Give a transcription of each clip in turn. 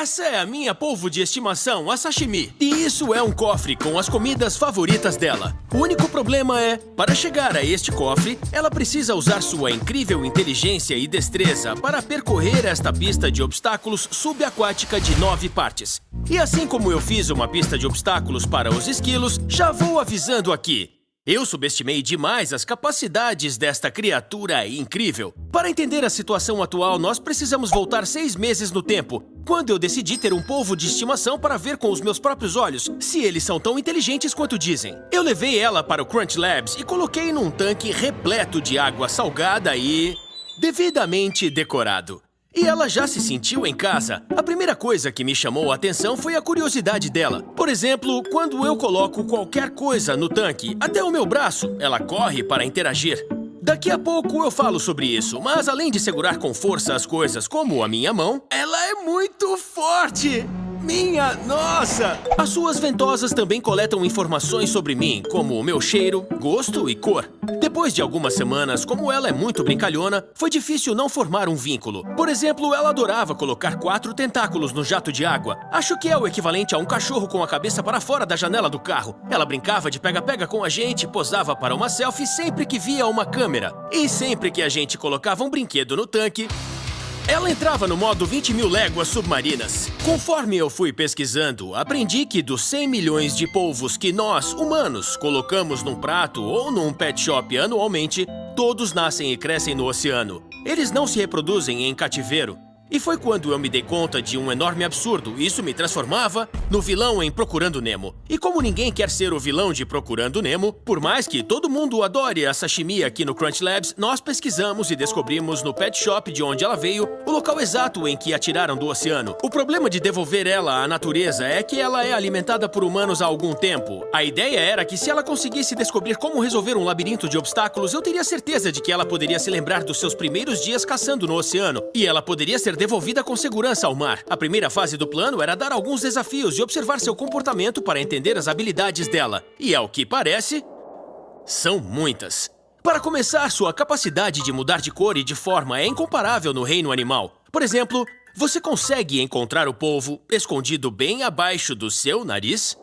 Essa é a minha polvo de estimação, a sashimi. E isso é um cofre com as comidas favoritas dela. O único problema é, para chegar a este cofre, ela precisa usar sua incrível inteligência e destreza para percorrer esta pista de obstáculos subaquática de 9 partes. E assim como eu fiz uma pista de obstáculos para os esquilos, já vou avisando aqui. Eu subestimei demais as capacidades desta criatura incrível. Para entender a situação atual, nós precisamos voltar 6 meses no tempo, quando eu decidi ter um polvo de estimação para ver com os meus próprios olhos se eles são tão inteligentes quanto dizem. Eu levei ela para o Crunch Labs e coloquei num tanque repleto de água salgada e devidamente decorado. E ela já se sentiu em casa. A primeira coisa que me chamou a atenção foi a curiosidade dela. Por exemplo, quando eu coloco qualquer coisa no tanque, até o meu braço, ela corre para interagir. Daqui a pouco eu falo sobre isso, mas além de segurar com força as coisas como a minha mão, ela é muito forte! Minha nossa! As suas ventosas também coletam informações sobre mim, como o meu cheiro, gosto e cor. Depois de algumas semanas, como ela é muito brincalhona, foi difícil não formar um vínculo. Por exemplo, ela adorava colocar 4 tentáculos no jato de água. Acho que é o equivalente a um cachorro com a cabeça para fora da janela do carro. Ela brincava de pega-pega com a gente, posava para uma selfie sempre que via uma câmera. E sempre que a gente colocava um brinquedo no tanque, ela entrava no modo 20.000 léguas submarinas. Conforme eu fui pesquisando, aprendi que dos 100 milhões de polvos que nós, humanos, colocamos num prato ou num pet shop anualmente, todos nascem e crescem no oceano. Eles não se reproduzem em cativeiro. E foi quando eu me dei conta de um enorme absurdo. Isso me transformava no vilão em Procurando Nemo. E como ninguém quer ser o vilão de Procurando Nemo, por mais que todo mundo adore a sashimi aqui no Crunch Labs, nós pesquisamos e descobrimos no pet shop de onde ela veio o local exato em que a tiraram do oceano. O problema de devolver ela à natureza é que ela é alimentada por humanos há algum tempo. A ideia era que se ela conseguisse descobrir como resolver um labirinto de obstáculos, eu teria certeza de que ela poderia se lembrar dos seus primeiros dias caçando no oceano. E ela poderia ser devolvida com segurança ao mar. A primeira fase do plano era dar alguns desafios e observar seu comportamento para entender as habilidades dela. E ao que parece, são muitas. Para começar, sua capacidade de mudar de cor e de forma é incomparável no reino animal. Por exemplo, você consegue encontrar o polvo escondido bem abaixo do seu nariz?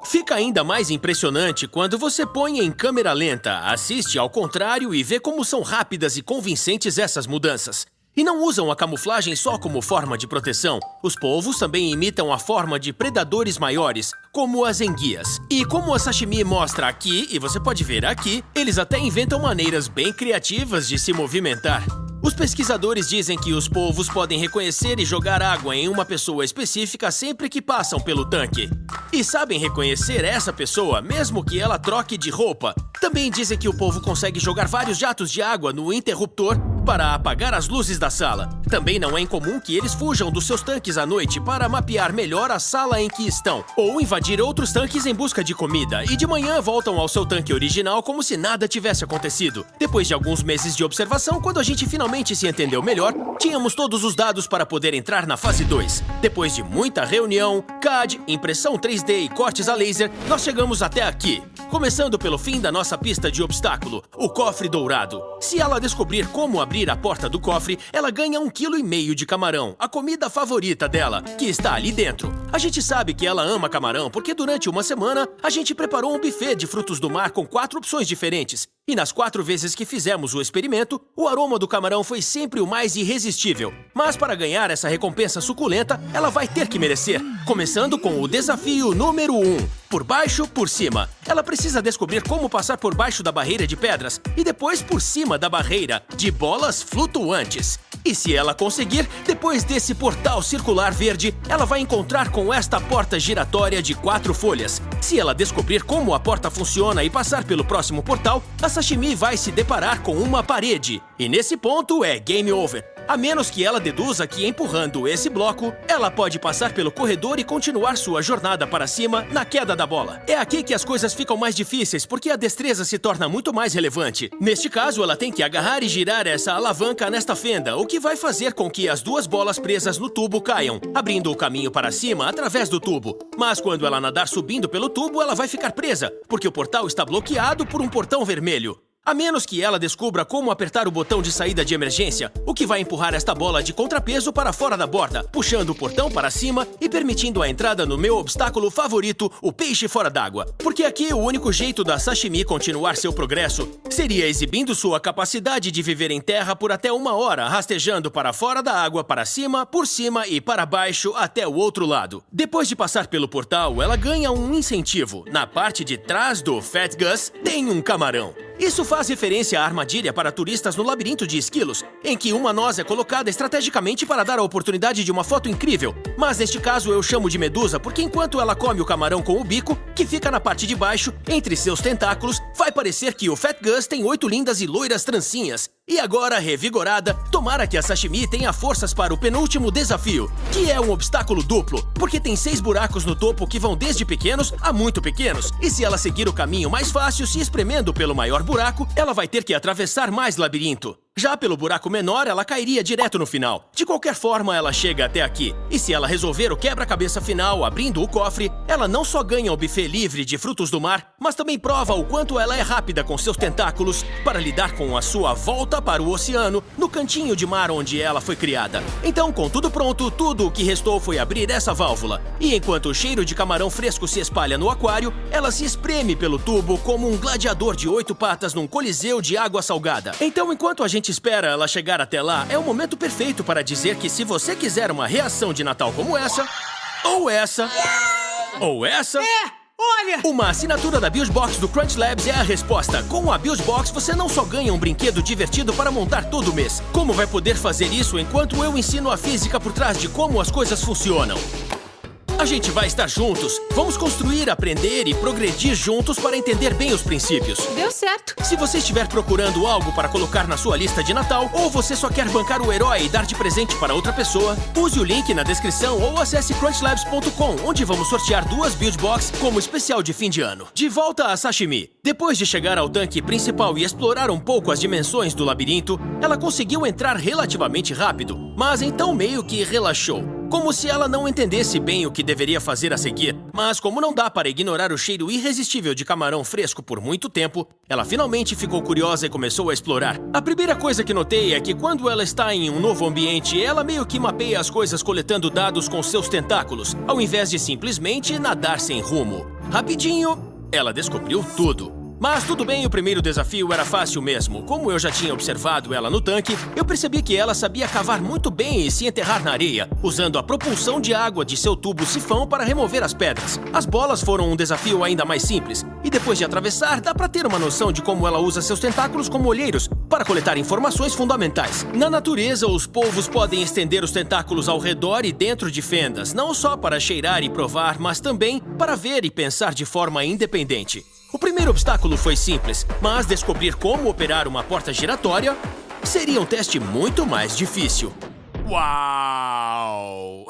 Fica ainda mais impressionante quando você põe em câmera lenta, assiste ao contrário e vê como são rápidas e convincentes essas mudanças. E não usam a camuflagem só como forma de proteção. Os polvos também imitam a forma de predadores maiores, como as enguias. E como a sashimi mostra aqui, e você pode ver aqui, eles até inventam maneiras bem criativas de se movimentar. Os pesquisadores dizem que os polvos podem reconhecer e jogar água em uma pessoa específica sempre que passam pelo tanque. E sabem reconhecer essa pessoa, mesmo que ela troque de roupa. Também dizem que o polvo consegue jogar vários jatos de água no interruptor para apagar as luzes da sala. Também não é incomum que eles fujam dos seus tanques à noite para mapear melhor a sala em que estão, ou invadir outros tanques em busca de comida, e de manhã voltam ao seu tanque original como se nada tivesse acontecido. Depois de alguns meses de observação, quando a gente finalmente se entendeu melhor, tínhamos todos os dados para poder entrar na fase 2. Depois de muita reunião, CAD, impressão 3D e cortes a laser, nós chegamos até aqui. Começando pelo fim da nossa pista de obstáculo, o cofre dourado. Se ela descobrir como abrir a porta do cofre, ela ganha 1,5 kg de camarão, a comida favorita dela, que está ali dentro. A gente sabe que ela ama camarão porque durante uma semana a gente preparou um buffet de frutos do mar com 4 opções diferentes. E nas 4 vezes que fizemos o experimento, o aroma do camarão foi sempre o mais irresistível. Mas para ganhar essa recompensa suculenta, ela vai ter que merecer. Começando com o desafio número 1. Por baixo, por cima. Ela precisa descobrir como passar por baixo da barreira de pedras e depois por cima da barreira de bolas flutuantes. E se ela conseguir, depois desse portal circular verde, ela vai encontrar com esta porta giratória de 4 folhas. Se ela descobrir como a porta funciona e passar pelo próximo portal, a sashimi vai se deparar com uma parede. E nesse ponto é game over. A menos que ela deduza que empurrando esse bloco, ela pode passar pelo corredor e continuar sua jornada para cima na queda da bola. É aqui que as coisas ficam mais difíceis, porque a destreza se torna muito mais relevante. Neste caso, ela tem que agarrar e girar essa alavanca nesta fenda, o que vai fazer com que as 2 bolas presas no tubo caiam, abrindo o caminho para cima através do tubo. Mas quando ela nadar subindo pelo tubo, ela vai ficar presa, porque o portal está bloqueado por um portão vermelho. A menos que ela descubra como apertar o botão de saída de emergência, o que vai empurrar esta bola de contrapeso para fora da borda, puxando o portão para cima e permitindo a entrada no meu obstáculo favorito, o peixe fora d'água. Porque aqui o único jeito da sashimi continuar seu progresso seria exibindo sua capacidade de viver em terra por até 1 hora, rastejando para fora da água, para cima, por cima e para baixo até o outro lado. Depois de passar pelo portal, ela ganha um incentivo. Na parte de trás do Fat Gus tem um camarão. Isso faz referência à armadilha para turistas no labirinto de esquilos, em que uma noz é colocada estrategicamente para dar a oportunidade de uma foto incrível. Mas neste caso eu chamo de medusa porque enquanto ela come o camarão com o bico, que fica na parte de baixo, entre seus tentáculos, vai parecer que o Fat Gus tem 8 lindas e loiras trancinhas. E agora, revigorada, tomara que a sashimi tenha forças para o penúltimo desafio, que é um obstáculo duplo, porque tem 6 buracos no topo que vão desde pequenos a muito pequenos, e se ela seguir o caminho mais fácil, se espremendo pelo maior buraco, ela vai ter que atravessar mais labirinto. Já pelo buraco menor, ela cairia direto no final. De qualquer forma, ela chega até aqui. E se ela resolver o quebra-cabeça final abrindo o cofre, ela não só ganha o buffet livre de frutos do mar, mas também prova o quanto ela é rápida com seus tentáculos para lidar com a sua volta para o oceano no cantinho de mar onde ela foi criada. Então, com tudo pronto, tudo o que restou foi abrir essa válvula. E enquanto o cheiro de camarão fresco se espalha no aquário, ela se espreme pelo tubo como um gladiador de 8 patas num coliseu de água salgada. Então, enquanto a gente espera ela chegar até lá, é o momento perfeito para dizer que se você quiser uma reação de Natal como essa, ou essa, ou essa... Olha! Uma assinatura da BuildBox do Crunch Labs é a resposta. Com a BuildBox, você não só ganha um brinquedo divertido para montar todo mês, como vai poder fazer isso enquanto eu ensino a física por trás de como as coisas funcionam. A gente vai estar juntos. Vamos construir, aprender e progredir juntos para entender bem os princípios. Deu certo. Se você estiver procurando algo para colocar na sua lista de Natal, ou você só quer bancar o herói e dar de presente para outra pessoa, use o link na descrição ou acesse crunchlabs.com, onde vamos sortear 2 BuildBox como especial de fim de ano. De volta a sashimi. Depois de chegar ao tanque principal e explorar um pouco as dimensões do labirinto, ela conseguiu entrar relativamente rápido, mas então meio que relaxou. Como se ela não entendesse bem o que deveria fazer a seguir. Mas como não dá para ignorar o cheiro irresistível de camarão fresco por muito tempo, ela finalmente ficou curiosa e começou a explorar. A primeira coisa que notei é que quando ela está em um novo ambiente, ela meio que mapeia as coisas coletando dados com seus tentáculos, ao invés de simplesmente nadar sem rumo. Rapidinho, ela descobriu tudo. Mas tudo bem, o primeiro desafio era fácil mesmo. Como eu já tinha observado ela no tanque, eu percebi que ela sabia cavar muito bem e se enterrar na areia, usando a propulsão de água de seu tubo sifão para remover as pedras. As bolas foram um desafio ainda mais simples, e depois de atravessar, dá pra ter uma noção de como ela usa seus tentáculos como olheiros para coletar informações fundamentais. Na natureza, os polvos podem estender os tentáculos ao redor e dentro de fendas, não só para cheirar e provar, mas também para ver e pensar de forma independente. O primeiro obstáculo foi simples, mas descobrir como operar uma porta giratória seria um teste muito mais difícil. Uau!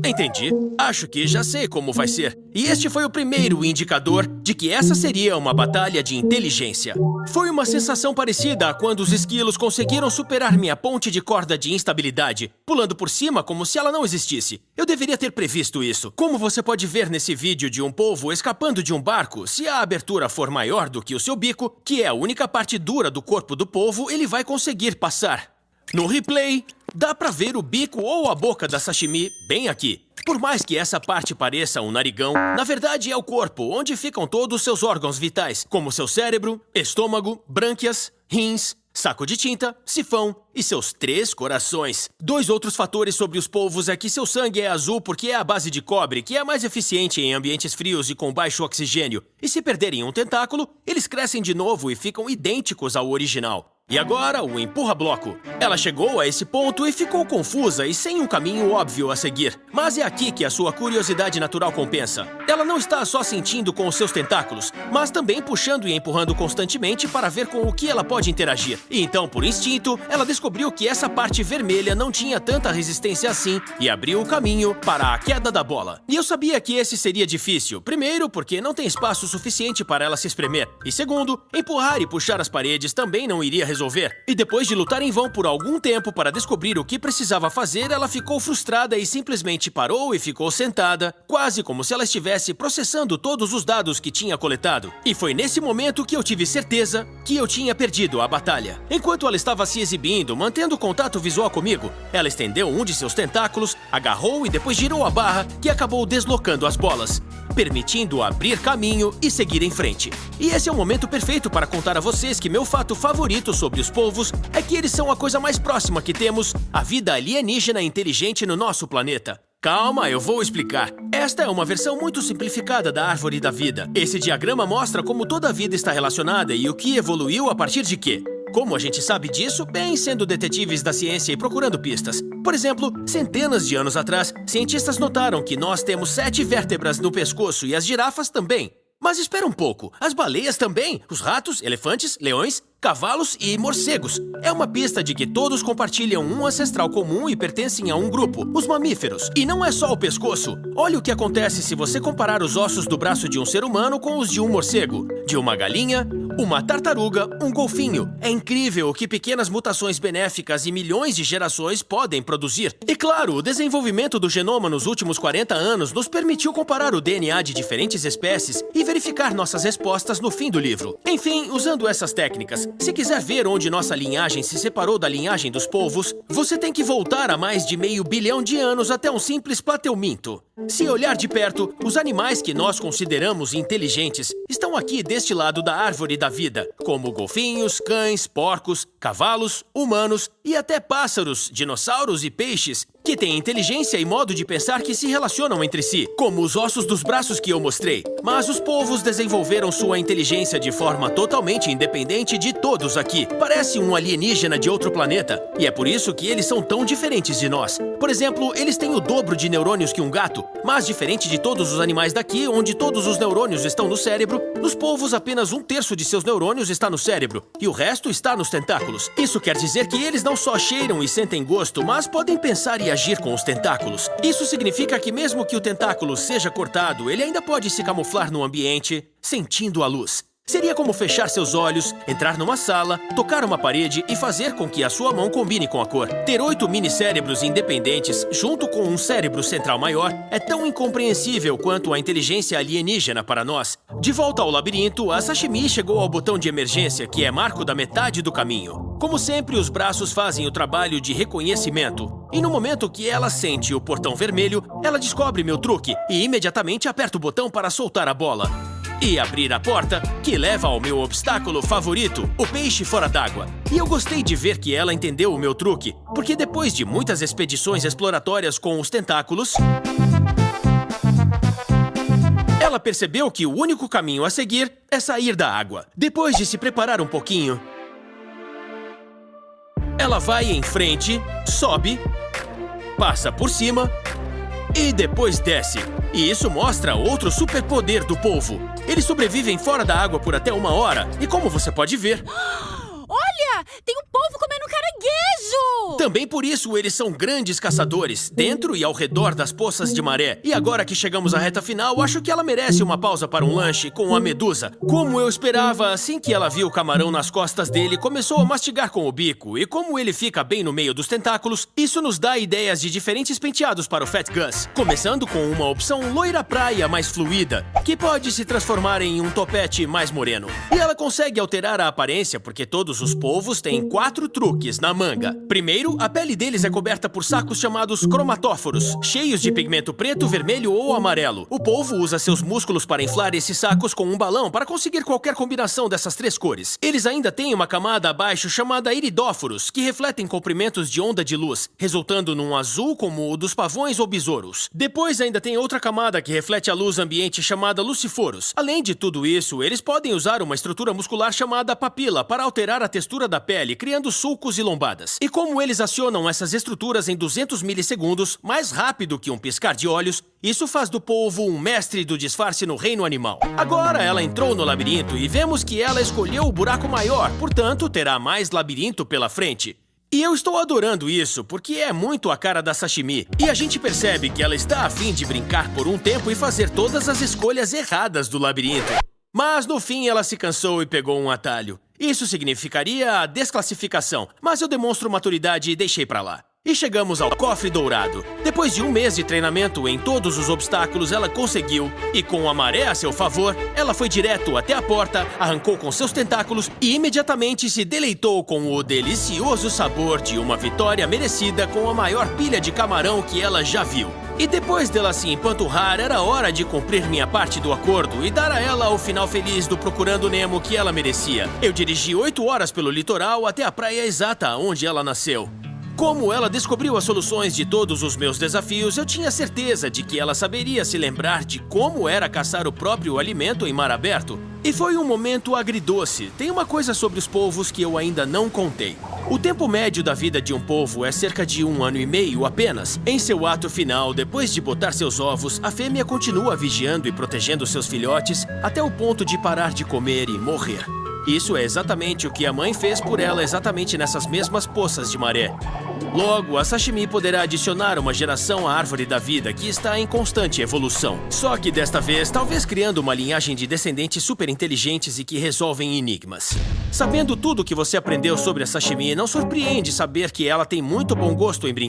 Entendi. Acho que já sei como vai ser. E este foi o primeiro indicador de que essa seria uma batalha de inteligência. Foi uma sensação parecida a quando os esquilos conseguiram superar minha ponte de corda de instabilidade, pulando por cima como se ela não existisse. Eu deveria ter previsto isso. Como você pode ver nesse vídeo de um polvo escapando de um barco, se a abertura for maior do que o seu bico, que é a única parte dura do corpo do polvo, ele vai conseguir passar. No replay, dá pra ver o bico ou a boca da sashimi bem aqui. Por mais que essa parte pareça um narigão, na verdade é o corpo, onde ficam todos seus órgãos vitais, como seu cérebro, estômago, brânquias, rins, saco de tinta, sifão e seus 3 corações. 2 outros fatores sobre os polvos é que seu sangue é azul porque é a base de cobre, que é mais eficiente em ambientes frios e com baixo oxigênio. E se perderem um tentáculo, eles crescem de novo e ficam idênticos ao original. E agora, o empurra-bloco. Ela chegou a esse ponto e ficou confusa e sem um caminho óbvio a seguir. Mas é aqui que a sua curiosidade natural compensa. Ela não está só sentindo com os seus tentáculos, mas também puxando e empurrando constantemente para ver com o que ela pode interagir. E então, por instinto, ela descobriu que essa parte vermelha não tinha tanta resistência assim e abriu o caminho para a queda da bola. E eu sabia que esse seria difícil. Primeiro, porque não tem espaço suficiente para ela se espremer. E segundo, empurrar e puxar as paredes também não iria resolver. E depois de lutar em vão por algum tempo para descobrir o que precisava fazer, ela ficou frustrada e simplesmente parou e ficou sentada, quase como se ela estivesse processando todos os dados que tinha coletado. E foi nesse momento que eu tive certeza que eu tinha perdido a batalha. Enquanto ela estava se exibindo, mantendo contato visual comigo, ela estendeu um de seus tentáculos, agarrou e depois girou a barra, que acabou deslocando as bolas, permitindo abrir caminho e seguir em frente. E esse é o momento perfeito para contar a vocês que meu fato favorito sobre os polvos é que eles são a coisa mais próxima que temos à vida alienígena inteligente no nosso planeta. Calma, eu vou explicar. Esta é uma versão muito simplificada da árvore da vida. Esse diagrama mostra como toda a vida está relacionada e o que evoluiu a partir de quê. Como a gente sabe disso? Bem, sendo detetives da ciência e procurando pistas. Por exemplo, centenas de anos atrás, cientistas notaram que nós temos 7 vértebras no pescoço e as girafas também. Mas espera um pouco, as baleias também, os ratos, elefantes, leões, cavalos e morcegos. É uma pista de que todos compartilham um ancestral comum e pertencem a um grupo, os mamíferos. E não é só o pescoço. Olha o que acontece se você comparar os ossos do braço de um ser humano com os de um morcego, de uma galinha, uma tartaruga, um golfinho. É incrível o que pequenas mutações benéficas e milhões de gerações podem produzir. E claro, o desenvolvimento do genoma nos últimos 40 anos nos permitiu comparar o DNA de diferentes espécies e verificar nossas respostas no fim do livro. Enfim, usando essas técnicas, se quiser ver onde nossa linhagem se separou da linhagem dos polvos, você tem que voltar a mais de 500 bilhão de anos até um simples plateuminto. Se olhar de perto, os animais que nós consideramos inteligentes estão aqui deste lado da árvore da vida, como golfinhos, cães, porcos, cavalos, humanos e até pássaros, dinossauros e peixes, que têm inteligência e modo de pensar que se relacionam entre si, como os ossos dos braços que eu mostrei. Mas os polvos desenvolveram sua inteligência de forma totalmente independente de todos aqui. Parece um alienígena de outro planeta, e é por isso que eles são tão diferentes de nós. Por exemplo, eles têm o dobro de neurônios que um gato, mas diferente de todos os animais daqui, onde todos os neurônios estão no cérebro, nos polvos apenas 1/3 de seus neurônios está no cérebro, e o resto está nos tentáculos. Isso quer dizer que eles não só cheiram e sentem gosto, mas podem pensar e agir com os tentáculos. Isso significa que mesmo que o tentáculo seja cortado, ele ainda pode se camuflar no ambiente, sentindo a luz. Seria como fechar seus olhos, entrar numa sala, tocar uma parede e fazer com que a sua mão combine com a cor. Ter 8 mini-cérebros independentes, junto com um cérebro central maior, é tão incompreensível quanto a inteligência alienígena para nós. De volta ao labirinto, a Sashimi chegou ao botão de emergência, que é marco da metade do caminho. Como sempre, os braços fazem o trabalho de reconhecimento. E no momento que ela sente o portão vermelho, ela descobre meu truque e imediatamente aperta o botão para soltar a bola e abrir a porta, que leva ao meu obstáculo favorito, o peixe fora d'água. E eu gostei de ver que ela entendeu o meu truque, porque depois de muitas expedições exploratórias com os tentáculos, ela percebeu que o único caminho a seguir é sair da água. Depois de se preparar um pouquinho, ela vai em frente, sobe, passa por cima e depois desce. E isso mostra outro superpoder do polvo. Eles sobrevivem fora da água por até 1 hora. E como você pode ver... Olha! Tem um polvo comendo caranguejo! Também por isso eles são grandes caçadores, dentro e ao redor das poças de maré. E agora que chegamos à reta final, acho que ela merece uma pausa para um lanche com a medusa. Como eu esperava, assim que ela viu o camarão nas costas dele, começou a mastigar com o bico. E como ele fica bem no meio dos tentáculos, isso nos dá ideias de diferentes penteados para o Fat Gus. Começando com uma opção loira praia mais fluida, que pode se transformar em um topete mais moreno. E ela consegue alterar a aparência porque todos os polvos têm 4 truques na manga. Primeiro, a pele deles é coberta por sacos chamados cromatóforos, cheios de pigmento preto, vermelho ou amarelo. O polvo usa seus músculos para inflar esses sacos com um balão para conseguir qualquer combinação dessas 3 cores. Eles ainda têm uma camada abaixo chamada iridóforos, que refletem comprimentos de onda de luz, resultando num azul como o dos pavões ou besouros. Depois ainda tem outra camada que reflete a luz ambiente chamada luciforos. Além de tudo isso, eles podem usar uma estrutura muscular chamada papila para alterar a textura da pele, criando sulcos e lombadas. E como eles acionam essas estruturas em 200 milissegundos, mais rápido que um piscar de olhos, isso faz do polvo um mestre do disfarce no reino animal. Agora ela entrou no labirinto e vemos que ela escolheu o buraco maior, portanto terá mais labirinto pela frente. E eu estou adorando isso, porque é muito a cara da Sashimi. E a gente percebe que ela está a fim de brincar por um tempo e fazer todas as escolhas erradas do labirinto. Mas no fim ela se cansou e pegou um atalho. Isso significaria a desclassificação, mas eu demonstro maturidade e deixei pra lá. E chegamos ao cofre dourado. Depois de um mês de treinamento em todos os obstáculos, ela conseguiu. E com a maré a seu favor, ela foi direto até a porta, arrancou com seus tentáculos e imediatamente se deleitou com o delicioso sabor de uma vitória merecida com a maior pilha de camarão que ela já viu. E depois dela se empanturrar, era hora de cumprir minha parte do acordo e dar a ela o final feliz do Procurando Nemo que ela merecia. Eu dirigi 8 horas pelo litoral até a praia exata onde ela nasceu. Como ela descobriu as soluções de todos os meus desafios, eu tinha certeza de que ela saberia se lembrar de como era caçar o próprio alimento em mar aberto. E foi um momento agridoce. Tem uma coisa sobre os polvos que eu ainda não contei. O tempo médio da vida de um polvo é cerca de 1 ano e meio apenas. Em seu ato final, depois de botar seus ovos, a fêmea continua vigiando e protegendo seus filhotes até o ponto de parar de comer e morrer. Isso é exatamente o que a mãe fez por ela exatamente nessas mesmas poças de maré. Logo, a sashimi poderá adicionar uma geração à árvore da vida que está em constante evolução. Só que desta vez, talvez criando uma linhagem de descendentes super inteligentes e que resolvem enigmas. Sabendo tudo o que você aprendeu sobre a sashimi, não surpreende saber que ela tem muito bom gosto em brincar.